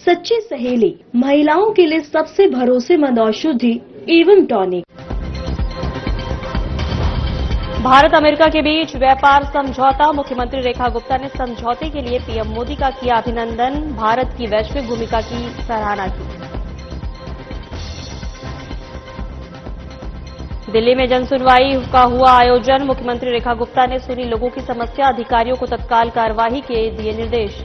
सच्ची सहेली, महिलाओं के लिए सबसे भरोसेमंद औषधि एवं टॉनिक। भारत अमेरिका के बीच व्यापार समझौता, मुख्यमंत्री रेखा गुप्ता ने समझौते के लिए पीएम मोदी का किया अभिनंदन, भारत की वैश्विक भूमिका की सराहना की। दिल्ली में जनसुनवाई का हुआ आयोजन, मुख्यमंत्री रेखा गुप्ता ने सुनी लोगों की समस्या, अधिकारियों को तत्काल कार्यवाही के दिए निर्देश।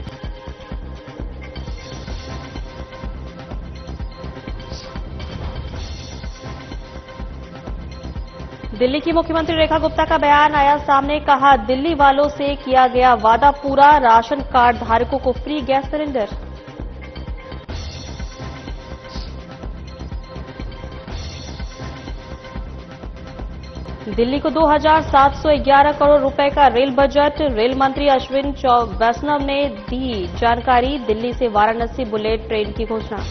दिल्ली की मुख्यमंत्री रेखा गुप्ता का बयान आया सामने, कहा दिल्ली वालों से किया गया वादा पूरा, राशन कार्ड धारकों को फ्री गैस सिलेंडर। दिल्ली को 2711 करोड़ रुपए का रेल बजट, रेल मंत्री अश्विन वैष्णव ने दी जानकारी, दिल्ली से वाराणसी बुलेट ट्रेन की घोषणा।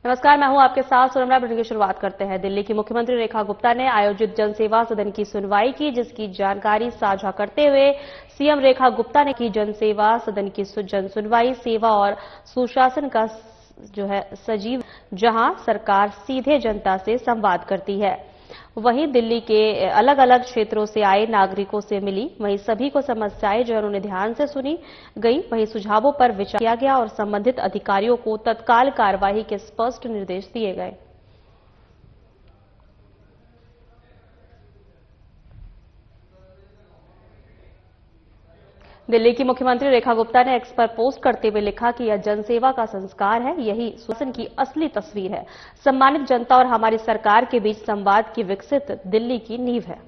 नमस्कार, मैं हूं आपके साथ सुरमरा। बुलेटिन की शुरुआत करते हैं। दिल्ली की मुख्यमंत्री रेखा गुप्ता ने आयोजित जनसेवा सदन की सुनवाई की, जिसकी जानकारी साझा करते हुए सीएम रेखा गुप्ता ने की जनसेवा सदन की जन सुनवाई सेवा और सुशासन का सजीव, जहां सरकार सीधे जनता से संवाद करती है। वहीं दिल्ली के अलग अलग क्षेत्रों से आए नागरिकों से मिली, वहीं सभी को समस्याएं जो उन्होंने ध्यान से सुनी गई, वहीं सुझावों पर विचार किया गया और संबंधित अधिकारियों को तत्काल कार्यवाही के स्पष्ट निर्देश दिए गए। दिल्ली की मुख्यमंत्री रेखा गुप्ता ने एक्स पर पोस्ट करते हुए लिखा कि यह जनसेवा का संस्कार है, यही शासन की असली तस्वीर है। सम्मानित जनता और हमारी सरकार के बीच संवाद की विकसित दिल्ली की नींव है।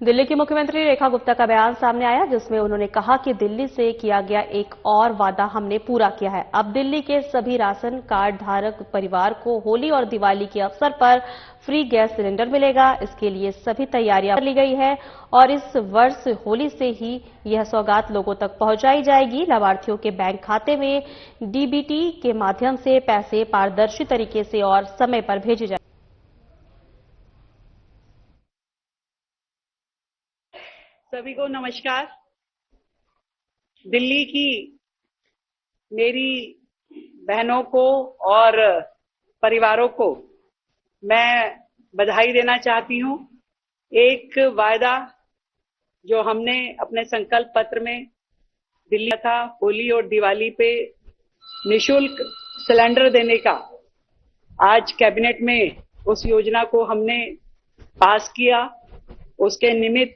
दिल्ली की मुख्यमंत्री रेखा गुप्ता का बयान सामने आया, जिसमें उन्होंने कहा कि दिल्ली से किया गया एक और वादा हमने पूरा किया है। अब दिल्ली के सभी राशन कार्ड धारक परिवार को होली और दिवाली के अवसर पर फ्री गैस सिलेंडर मिलेगा। इसके लिए सभी तैयारियां कर ली गई है और इस वर्ष होली से ही यह सौगात लोगों तक पहुंचाई जाएगी। लाभार्थियों के बैंक खाते में डीबीटी के माध्यम से पैसे पारदर्शी तरीके से और समय पर भेजे जाएंगे। सभी को नमस्कार। दिल्ली की मेरी बहनों को और परिवारों को मैं बधाई देना चाहती हूं। एक वायदा जो हमने अपने संकल्प पत्र में दिल्ली था, होली और दिवाली पे निःशुल्क सिलेंडर देने का, आज कैबिनेट में उस योजना को हमने पास किया। उसके निमित्त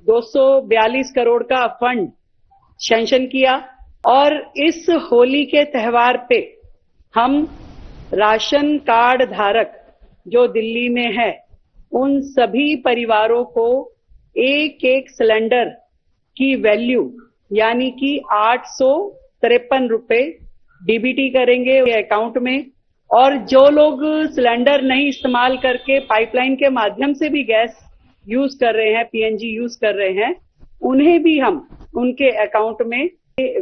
242 करोड़ का फंड सैंक्शन किया और इस होली के त्योहार पे हम राशन कार्ड धारक जो दिल्ली में है, उन सभी परिवारों को एक एक सिलेंडर की वैल्यू यानी कि 853 रुपए डीबीटी करेंगे अकाउंट में। और जो लोग सिलेंडर नहीं इस्तेमाल करके पाइपलाइन के माध्यम से भी गैस यूज कर रहे हैं, पीएनजी यूज कर रहे हैं, उन्हें भी हम उनके अकाउंट में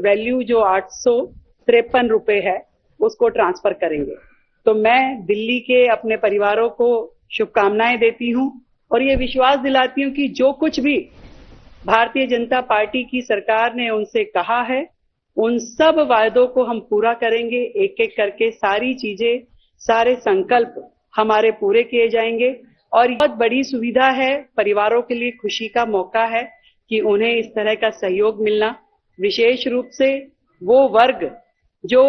वैल्यू जो 853 रुपए है उसको ट्रांसफर करेंगे। तो मैं दिल्ली के अपने परिवारों को शुभकामनाएं देती हूं और ये विश्वास दिलाती हूं कि जो कुछ भी भारतीय जनता पार्टी की सरकार ने उनसे कहा है, उन सब वायदों को हम पूरा करेंगे। एक एक करके सारी चीजें, सारे संकल्प हमारे पूरे किए जाएंगे और बहुत बड़ी सुविधा है, परिवारों के लिए खुशी का मौका है कि उन्हें इस तरह का सहयोग मिलना। विशेष रूप से वो वर्ग जो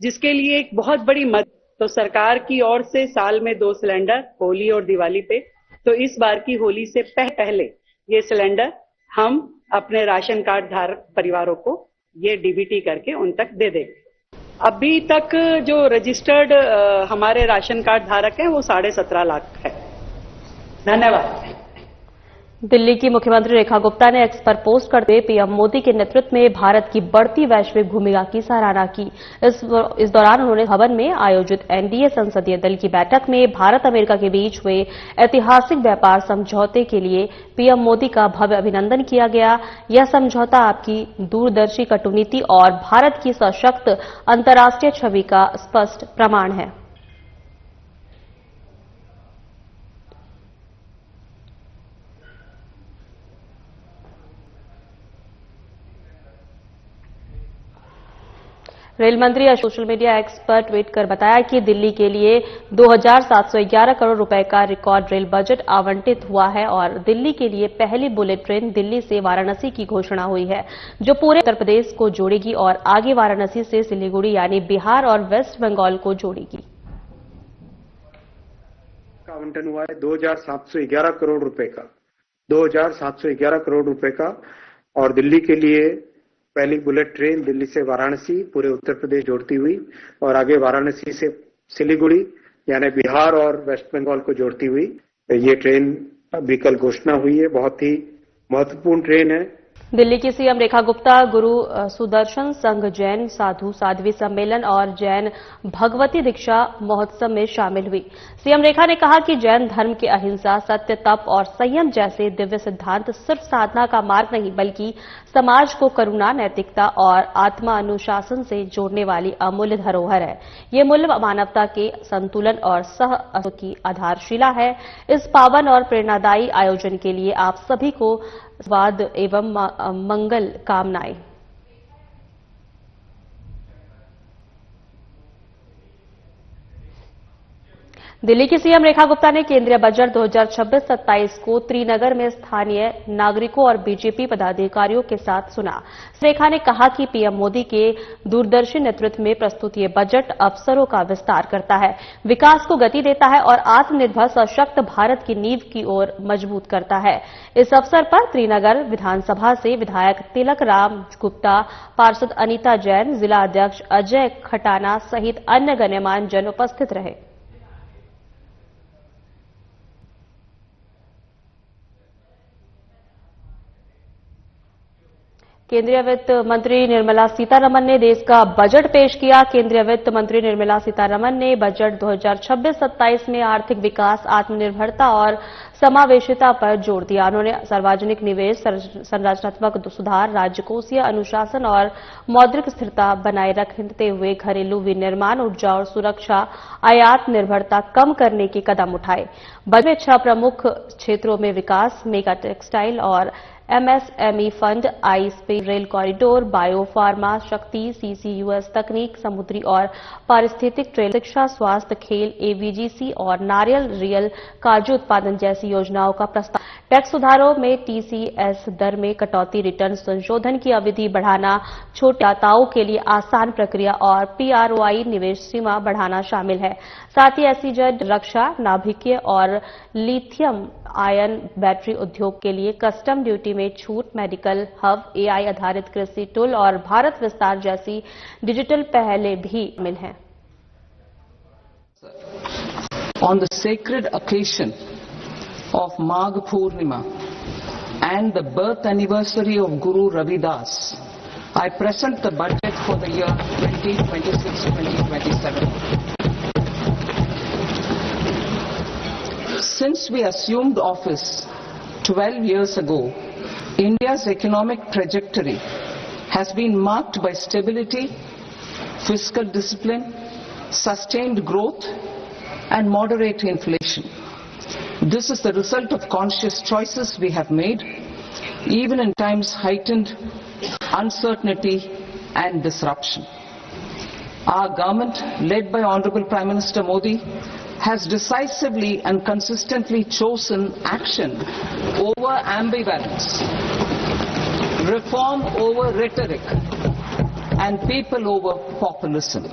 जिसके लिए एक बहुत बड़ी मदद, तो सरकार की ओर से साल में 2 सिलेंडर होली और दिवाली पे, तो इस बार की होली से पहले ये सिलेंडर हम अपने राशन कार्ड धारक परिवारों को ये डीबीटी करके उन तक दे देंगे। अभी तक जो रजिस्टर्ड हमारे राशन कार्ड धारक हैं वो 17.5 लाख है। धन्यवाद। दिल्ली की मुख्यमंत्री रेखा गुप्ता ने एक्स पर पोस्ट करते हुए पीएम मोदी के नेतृत्व में भारत की बढ़ती वैश्विक भूमिका की सराहना की। इस दौरान उन्होंने भवन में आयोजित एनडीए संसदीय दल की बैठक में भारत अमेरिका के बीच हुए ऐतिहासिक व्यापार समझौते के लिए पीएम मोदी का भव्य अभिनंदन किया गया। यह समझौता आपकी दूरदर्शी कटुनीति और भारत की सशक्त अंतर्राष्ट्रीय छवि का स्पष्ट प्रमाण है। रेल मंत्री ने सोशल मीडिया एक्स पर ट्वीट कर बताया कि दिल्ली के लिए 2,711 करोड़ रुपए का रिकॉर्ड रेल बजट आवंटित हुआ है और दिल्ली के लिए पहली बुलेट ट्रेन दिल्ली से वाराणसी की घोषणा हुई है, जो पूरे उत्तर प्रदेश को जोड़ेगी और आगे वाराणसी से सिलीगुड़ी यानी बिहार और वेस्ट बंगाल को जोड़ेगी। आवंटन हुआ है 2,711 करोड़ रुपए का, 2,711 करोड़ रुपए का, और दिल्ली के लिए पहली बुलेट ट्रेन दिल्ली से वाराणसी पूरे उत्तर प्रदेश जोड़ती हुई और आगे वाराणसी से सिलीगुड़ी यानी बिहार और वेस्ट बंगाल को जोड़ती हुई ये ट्रेन अभी कल घोषणा हुई है। बहुत ही महत्वपूर्ण ट्रेन है। दिल्ली की सीएम रेखा गुप्ता गुरु सुदर्शन संघ जैन साधु साध्वी सम्मेलन और जैन भगवती दीक्षा महोत्सव में शामिल हुई। सीएम रेखा ने कहा कि जैन धर्म के अहिंसा, सत्य, तप और संयम जैसे दिव्य सिद्धांत सिर्फ साधना का मार्ग नहीं बल्कि समाज को करुणा, नैतिकता और आत्मा अनुशासन से जोड़ने वाली अमूल्य धरोहर है। ये मूल्य मानवता के संतुलन और सह अस्तित्व की आधारशिला है। इस पावन और प्रेरणादायी आयोजन के लिए आप सभी को स्वाद एवं मंगल कामनाएं। दिल्ली की सीएम रेखा गुप्ता ने केंद्रीय बजट 2026-27 को त्रिनगर में स्थानीय नागरिकों और बीजेपी पदाधिकारियों के साथ सुना। रेखा ने कहा कि पीएम मोदी के दूरदर्शी नेतृत्व में प्रस्तुत ये बजट अवसरों का विस्तार करता है, विकास को गति देता है और आत्मनिर्भर सशक्त भारत की नींव की ओर मजबूत करता है। इस अवसर पर त्रिनगर विधानसभा से विधायक तिलक राम गुप्ता, पार्षद अनीता जैन, जिला अध्यक्ष अजय खटाना सहित अन्य गण्यमान्य जन उपस्थित रहे। केंद्रीय वित्त मंत्री निर्मला सीतारमण ने देश का बजट पेश किया। केंद्रीय वित्त मंत्री निर्मला सीतारमण ने बजट 2026-27 में आर्थिक विकास, आत्मनिर्भरता और समावेशिता पर जोर दिया। उन्होंने सार्वजनिक निवेश, संरचनात्मक सुधार, राजकोषीय अनुशासन और मौद्रिक स्थिरता बनाए रखते हुए घरेलू विनिर्माण, ऊर्जा और सुरक्षा, आयात निर्भरता कम करने के कदम उठाए। बजट में 6 प्रमुख क्षेत्रों में विकास, मेगा टेक्सटाइल और MSME fund, I space rail corridor, bio pharma, शक्ति, सीसीयूएस तकनीक, समुद्री और पारिस्थितिक ट्रेल, शिक्षा, स्वास्थ्य, खेल, एवीजीसी और नारियल रियल काजू उत्पादन जैसी योजनाओं का प्रस्ताव। टैक्स सुधारों में टीसीएस दर में कटौती, रिटर्न संशोधन की अवधि बढ़ाना, छोटे दाताओं के लिए आसान प्रक्रिया और पीआरओआई निवेश सीमा बढ़ाना शामिल है। साथ ही एसईजेड, रक्षा, नाभिकीय और लिथियम आयन बैटरी उद्योग के लिए कस्टम ड्यूटी में छूट, मेडिकल हब, एआई आधारित कृषि टूल और भारत विस्तार जैसी डिजिटल पहलें भी शामिल हैं। On the sacred occasion of Magh Purnima and the birth anniversary of Guru Ravidas, I present the budget for the year 2026-2027. Since we assumed office 12 years ago, India's economic trajectory has been marked by stability, fiscal discipline, sustained growth, and moderate inflation. This is the result of conscious choices we have made, even in times heightened uncertainty and disruption. Our government, led by Honorable Prime Minister Modi, has decisively and consistently chosen action over ambivalence, reform over rhetoric, and people over populism.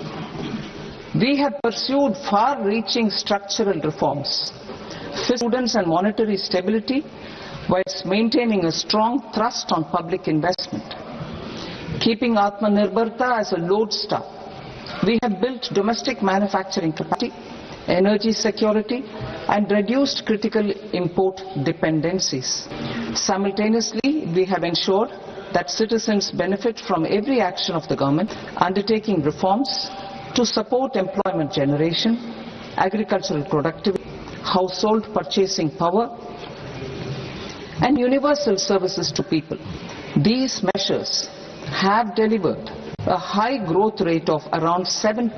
We have pursued far-reaching structural reforms, prudence and monetary stability, whilst maintaining a strong thrust on public investment. Keeping Atmanirbharta as a lodestar, we have built domestic manufacturing capacity, energy security, and reduced critical import dependencies. Simultaneously, we have ensured that citizens benefit from every action of the government, undertaking reforms to support employment generation, agricultural productivity, household purchasing power, and universal services to people. These measures have delivered a high growth rate of around 7%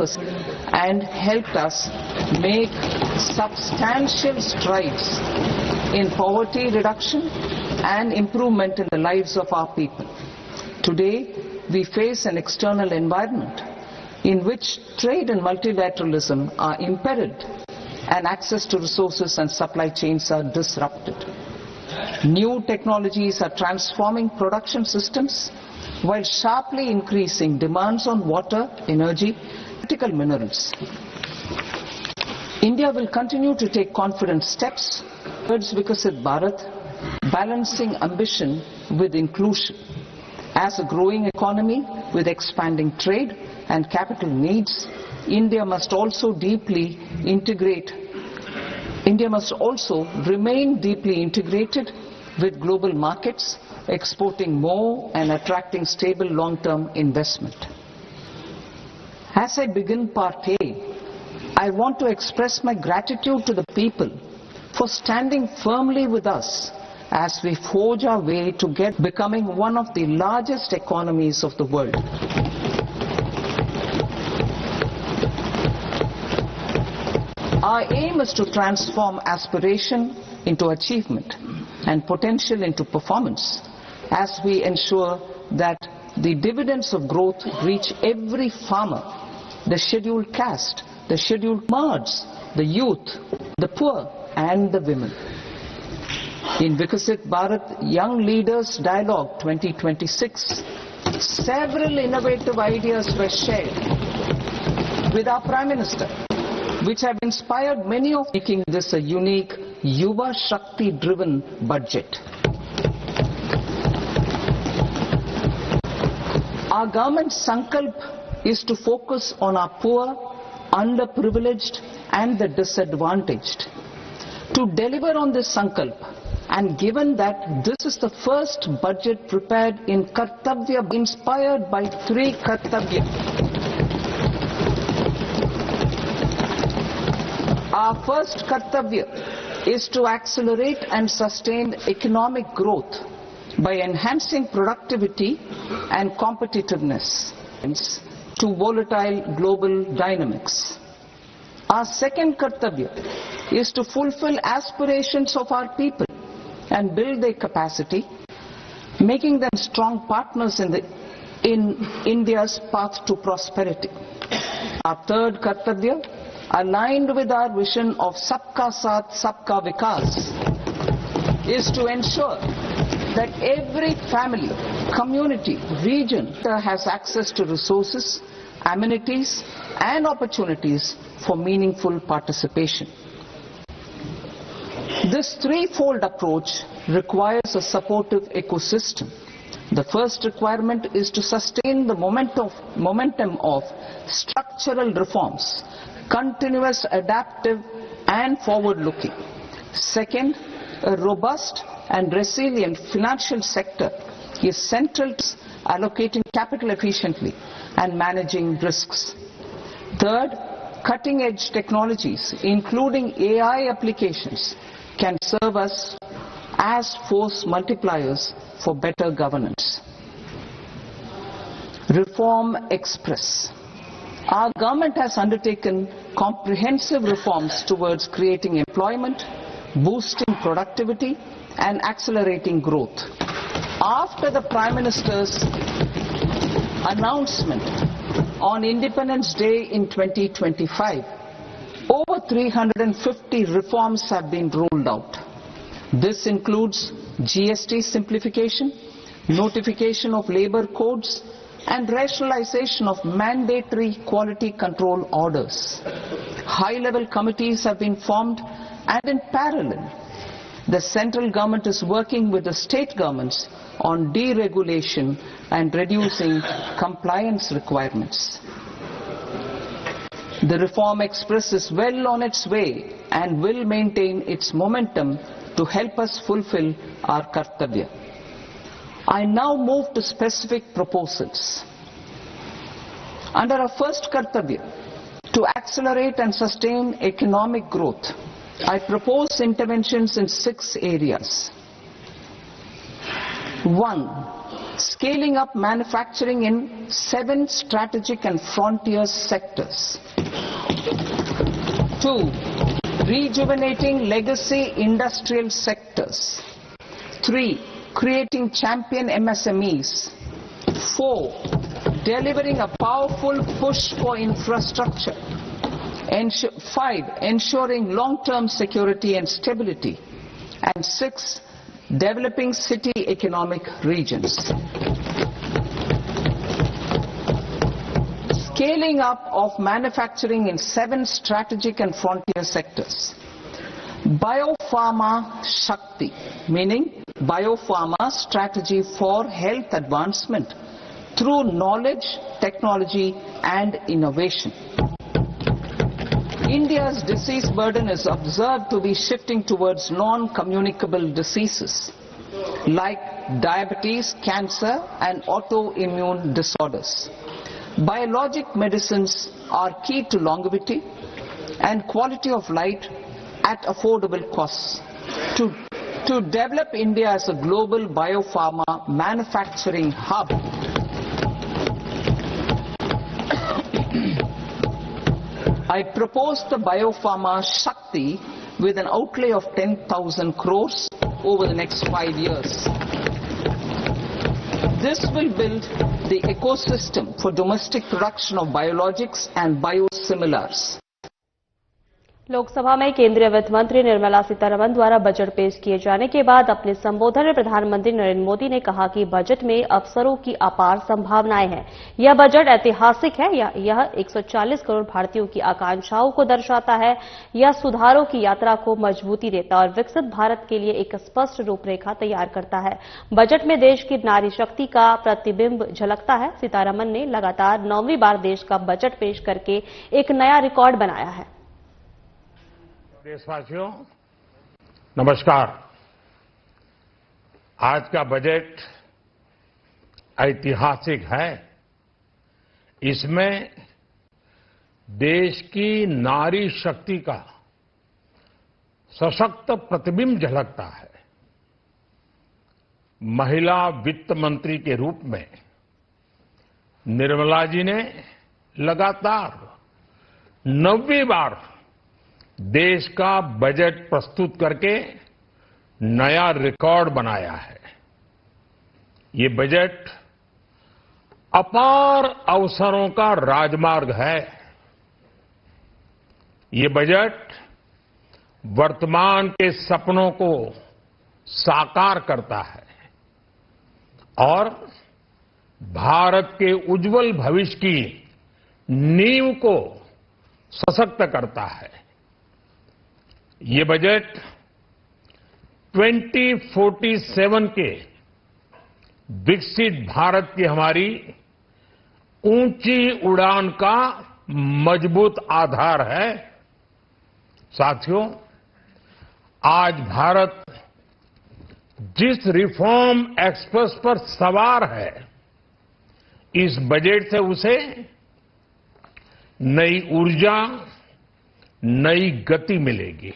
and helped us make substantial strides in poverty reduction and improvement in the lives of our people. Today, we face an external environment in which trade and multilateralism are impaired and access to resources and supply chains are disrupted. New technologies are transforming production systems while sharply increasing demands on water, energy, and critical minerals. India will continue to take confident steps towards Vikasit Bharat, balancing ambition with inclusion. As a growing economy with expanding trade and capital needs, India must also remain deeply integrated with global markets, exporting more and attracting stable long-term investment. As I begin Part A, I want to express my gratitude to the people for standing firmly with us as we forge our way to becoming one of the largest economies of the world. Our aim is to transform aspiration into achievement and potential into performance as we ensure that the dividends of growth reach every farmer, the scheduled caste, the scheduled mards, the youth, the poor and the women. In Vikasit Bharat Young Leaders Dialogue 2026, several innovative ideas were shared with our Prime Minister, which have inspired many of making this a unique Yuva Shakti driven budget. Our government's sankalp is to focus on our poor, underprivileged and the disadvantaged. To deliver on this sankalp, and given that this is the first budget prepared in Kartavya, inspired by 3 Kartavya, our first Kartavya is to accelerate and sustain economic growth by enhancing productivity and competitiveness to volatile global dynamics. Our second Kartavya is to fulfill aspirations of our people and build their capacity, making them strong partners in India's path to prosperity. Our third Kartavya, aligned with our vision of Sabka Saath, Sabka Vikas, is to ensure that every family, community, region has access to resources, amenities and opportunities for meaningful participation. This threefold approach requires a supportive ecosystem. The first requirement is to sustain the momentum of structural reforms, continuous, adaptive and forward-looking. Second, a robust and resilient financial sector is central to allocating capital efficiently and managing risks. Third, cutting-edge technologies, including AI applications, can serve us as force multipliers for better governance. Reform Express. Our government has undertaken comprehensive reforms towards creating employment, boosting productivity and accelerating growth. After the Prime Minister's announcement on Independence Day in 2025, over 350 reforms have been rolled out. This includes GST simplification, notification of labor codes, and rationalization of mandatory quality control orders. High-level committees have been formed, and in parallel, the central government is working with the state governments on deregulation and reducing compliance requirements. The Reform Express is well on its way and will maintain its momentum to help us fulfill our kartavya. I now move to specific proposals. Under our first kartavya, to accelerate and sustain economic growth, I propose interventions in 6 areas. 1. Scaling up manufacturing in 7 strategic and frontier sectors. 2. Rejuvenating legacy industrial sectors. 3. Creating champion MSMEs. 4. Delivering a powerful push for infrastructure. 5. Ensuring long-term security and stability. And 6. Developing city economic regions. Scaling up of manufacturing in 7 strategic and frontier sectors. Biopharma Shakti, meaning biopharma strategy for health advancement through knowledge, technology and innovation. India's disease burden is observed to be shifting towards non-communicable diseases like diabetes, cancer and autoimmune disorders. Biologic medicines are key to longevity and quality of life at affordable costs. To develop India as a global biopharma manufacturing hub, I propose the Biopharma Shakti with an outlay of 10,000 crores over the next 5 years. This will build the ecosystem for domestic production of biologics and biosimilars. Lok Sabha में केंद्रीय वित्त मंत्री निर्मला सीतारमण द्वारा budget पेश किए जाने के बाद अपने संबोधन में प्रधानमंत्री नरेंद्र मोदी ने कहा कि बजट में अवसरों की अपार संभावनाएं हैं। यह बजट ऐतिहासिक है। यह 140 करोड़ भारतीयों की आकांक्षाओं को दर्शाता है। यह सुधारों की यात्रा को मजबूती देता है और विकसित भारत के लिए एक स्पष्ट रूपरेखा तैयार करता है। बजट में देश की नारी शक्ति का प्रतिबिंब झलकता है। सीतारमण ने लगातार 9वीं बार देश का बजट पेश करके एक नया रिकॉर्ड बनाया है। देशवासियों, नमस्कार। आज का बजट ऐतिहासिक है। इसमें देश की नारी शक्ति का सशक्त प्रतिबिंब झलकता है। महिला वित्त मंत्री के रूप में निर्मला जी ने लगातार 9वीं बार देश का बजट प्रस्तुत करके नया रिकॉर्ड बनाया है। ये बजट अपार अवसरों का राजमार्ग है। ये बजट वर्तमान के सपनों को साकार करता है और भारत के उज्जवल भविष्य की नींव को सशक्त करता है। ये बजट 2047 के विकसित भारत की हमारी ऊंची उड़ान का मजबूत आधार है। साथियों, आज भारत जिस रिफॉर्म एक्सप्रेस पर सवार है, इस बजट से उसे नई ऊर्जा, नई गति मिलेगी।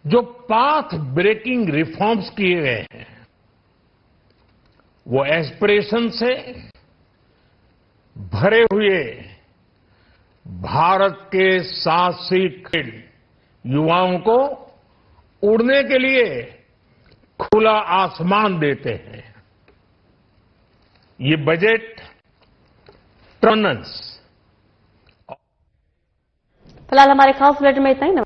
जो पाथ ब्रेकिंग रिफॉर्म्स किए गए हैं, वो एस्पिरेशन से भरे हुए भारत के साहसिक युवाओं को उड़ने के लिए खुला आसमान देते हैं। ये बजट टर्नन्स। फिलहाल हमारे खास बुलेटिन में इतना ही।